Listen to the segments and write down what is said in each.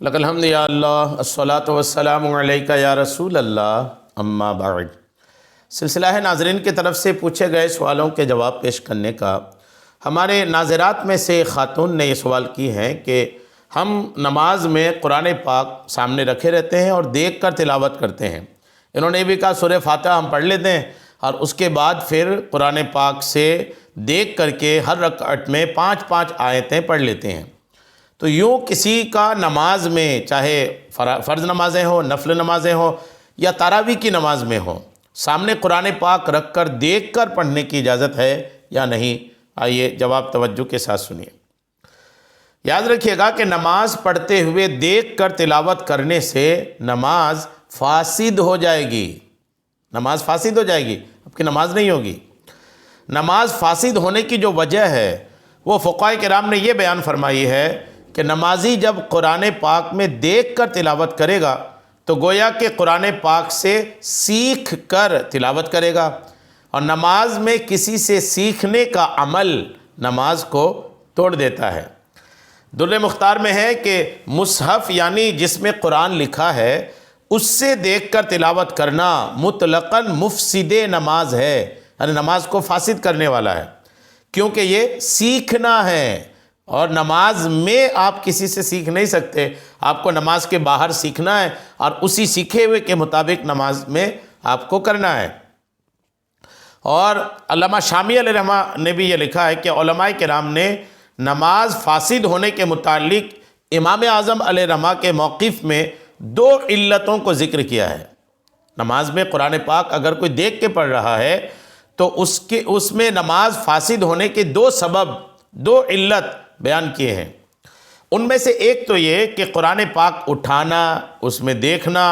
لک الحمد یا اللہ الصلاۃ والسلام علیک یا رسول اللہ اما بعد۔ سلسلہ ہے ناظرین کی طرف سے پوچھے گئے سوالوں کے جواب پیش کرنے کا۔ ہمارے ناظرات میں سے خاتون نے یہ سوال کی ہیں کہ ہم نماز میں قرآن پاک سامنے رکھے رہتے ہیں اور دیکھ کر تلاوت کرتے ہیں۔ انہوں نے یہ بھی کہا سورہ فاتحہ ہم پڑھ لیتے ہیں اور اس کے بعد پھر قرآن پاک سے دیکھ کر کے ہر رکعت میں 5 آیتیں پڑھ لیتے ہیں۔ تو یوں کسی کا نماز میں چاہے فرض نمازیں ہوں، نفل نمازیں ہوں یا تراویح کی نماز میں ہوں، سامنے قرآن پاک رکھ کر دیکھ کر پڑھنے کی اجازت ہے یا نہیں؟ آئیے جواب توجہ کے ساتھ سنیے۔ یاد رکھیے گا کہ نماز پڑھتے ہوئے دیکھ کر تلاوت کرنے سے نماز فاسد ہو جائے گی۔ نماز فاسد ہو جائے گی، آپ کی نماز نہیں ہوگی۔ نماز فاسد ہونے کی جو وجہ ہے وہ فقہاء کرام نے یہ بیان فرمائی ہے کہ نمازی جب قرآن پاک میں دیکھ کر تلاوت کرے گا تو گویا کہ قرآن پاک سے سیکھ کر تلاوت کرے گا، اور نماز میں کسی سے سیکھنے کا عمل نماز کو توڑ دیتا ہے۔ در مختار میں ہے کہ مصحف یعنی جس میں قرآن لکھا ہے اس سے دیکھ کر تلاوت کرنا مطلقاً مفسد نماز ہے، یعنی نماز کو فاسد کرنے والا ہے، کیونکہ یہ سیکھنا ہے اور نماز میں آپ کسی سے سیکھ نہیں سکتے۔ آپ کو نماز کے باہر سیکھنا ہے اور اسی سیکھے ہوئے کے مطابق نماز میں آپ کو کرنا ہے۔ اور علامہ شامی علیہ رحمہ نے بھی یہ لکھا ہے کہ علماء کرام نے نماز فاسد ہونے کے متعلق امام اعظم علیہ رحمہ کے موقف میں 2 علتوں کو ذکر کیا ہے۔ نماز میں قرآن پاک اگر کوئی دیکھ کے پڑھ رہا ہے تو اس میں نماز فاسد ہونے کے 2 سبب، 2 علت بیان کیے ہیں۔ ان میں سے ایک تو یہ کہ قرآن پاک اٹھانا، اس میں دیکھنا،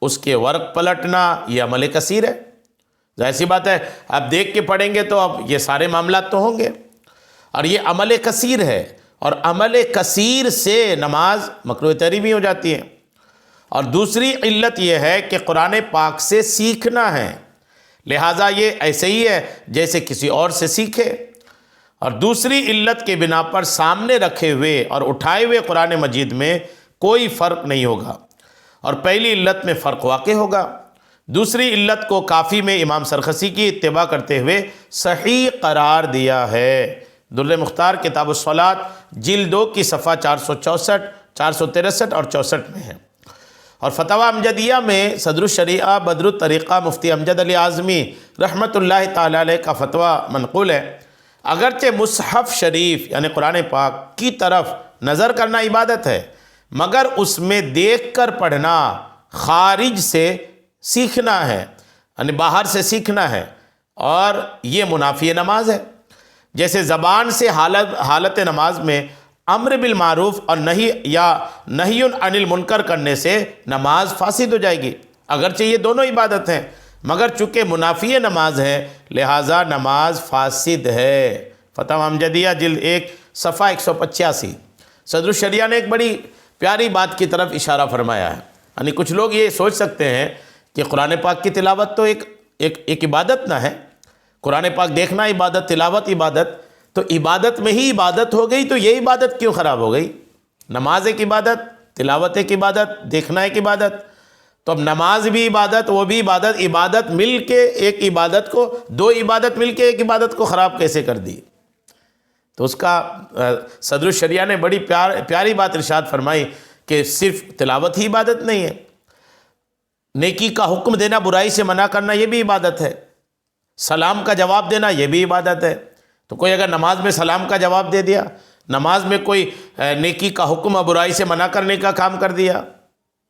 اس کے ورق پلٹنا یہ عمل کثیر ہے۔ ظاہر سی بات ہے آپ دیکھ کے پڑھیں گے تو اب یہ سارے معاملات تو ہوں گے، اور یہ عمل کثیر ہے، اور عمل کثیر سے نماز مکروہ تحریمی ہو جاتی ہے۔ اور دوسری علت یہ ہے کہ قرآن پاک سے سیکھنا ہے، لہٰذا یہ ایسے ہی ہے جیسے کسی اور سے سیکھے۔ اور دوسری علت کے بنا پر سامنے رکھے ہوئے اور اٹھائے ہوئے قرآن مجید میں کوئی فرق نہیں ہوگا، اور پہلی علت میں فرق واقع ہوگا۔ دوسری علت کو کافی میں امام سرخسی کی اتباع کرتے ہوئے صحیح قرار دیا ہے۔ در مختار کتاب الصلاۃ جلد 2 کی صفحہ 464، 463 اور 64 میں ہے۔ اور فتاوی امجدیہ میں صدر الشریعہ بدر الطریقہ مفتی امجد علی اعظمی رحمۃ اللہ تعالی علیہ کا فتویٰ منقول ہے، اگرچہ مصحف شریف یعنی قرآن پاک کی طرف نظر کرنا عبادت ہے، مگر اس میں دیکھ کر پڑھنا خارج سے سیکھنا ہے، یعنی باہر سے سیکھنا ہے، اور یہ منافی نماز ہے۔ جیسے زبان سے حالت نماز میں امر بالمعروف اور نہی عن المنکر کرنے سے نماز فاسد ہو جائے گی، اگرچہ یہ دونوں عبادت ہیں، مگر چونکہ منافی نماز ہے لہٰذا نماز فاسد ہے۔ فتاوی امجدیہ جلد 1 صفحہ 185۔ صدر الشریعہ نے ایک بڑی پیاری بات کی طرف اشارہ فرمایا ہے، یعنی کچھ لوگ یہ سوچ سکتے ہیں کہ قرآن پاک کی تلاوت تو ایک عبادت نہ ہے، قرآن پاک دیکھنا عبادت، تلاوت عبادت، تو عبادت میں ہی عبادت ہو گئی تو یہ عبادت کیوں خراب ہو گئی؟ نماز ایک عبادت، تلاوت ایک عبادت، دیکھنا ایک عبادت، تو اب نماز بھی عبادت، وہ بھی عبادت، عبادت مل کے ایک عبادت کو، 2 عبادت مل کے ایک عبادت کو خراب کیسے کر دی؟ تو اس کا صدر الشریعہ نے بڑی پیاری بات ارشاد فرمائی کہ صرف تلاوت ہی عبادت نہیں ہے، نیکی کا حکم دینا، برائی سے منع کرنا یہ بھی عبادت ہے، سلام کا جواب دینا یہ بھی عبادت ہے۔ تو کوئی اگر نماز میں سلام کا جواب دے دیا، نماز میں کوئی نیکی کا حکم اور برائی سے منع کرنے کا کام کر دیا،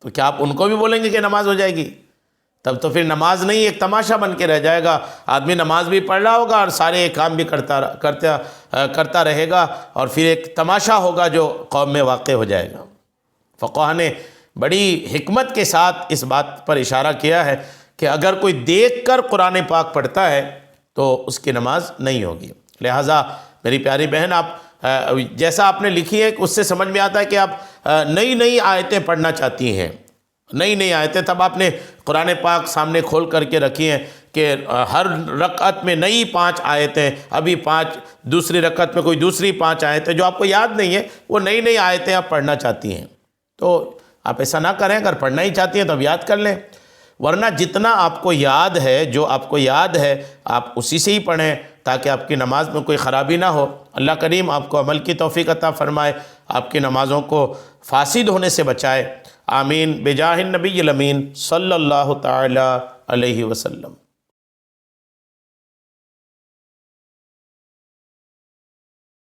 تو کیا آپ ان کو بھی بولیں گے کہ نماز ہو جائے گی؟ تب تو پھر نماز نہیں ایک تماشا بن کے رہ جائے گا، آدمی نماز بھی پڑھ رہا ہوگا اور سارے کام بھی کرتا رہے گا، اور پھر ایک تماشا ہوگا جو قوم میں واقع ہو جائے گا۔ فقہاء نے بڑی حکمت کے ساتھ اس بات پر اشارہ کیا ہے کہ اگر کوئی دیکھ کر قرآن پاک پڑھتا ہے تو اس کی نماز نہیں ہوگی۔ لہٰذا میری پیاری بہن، آپ جیسا آپ نے لکھی ہے اس سے سمجھ میں آتا ہے کہ آپ نئی آیتیں پڑھنا چاہتی ہیں، نئی آیتیں، تب آپ نے قرآن پاک سامنے کھول کر کے رکھی ہیں کہ ہر رکعت میں نئی 5 آیتیں، ابھی 5 دوسری رکعت میں کوئی دوسری 5 آیتیں جو آپ کو یاد نہیں ہے، وہ نئی آیتیں آپ پڑھنا چاہتی ہیں۔ تو آپ ایسا نہ کریں، اگر پڑھنا ہی چاہتی ہیں تو اب یاد کر لیں، ورنہ جتنا آپ کو یاد ہے، جو آپ کو یاد ہے آپ اسی سے ہی پڑھیں تاکہ آپ کی نماز میں کوئی خرابی نہ ہو۔ اللہ کریم آپ کو عمل کی توفیق عطا فرمائے، آپ کی نمازوں کو فاسد ہونے سے بچائے، آمین بجاہ النبی الامین صلی اللہ تعالی علیہ وسلم۔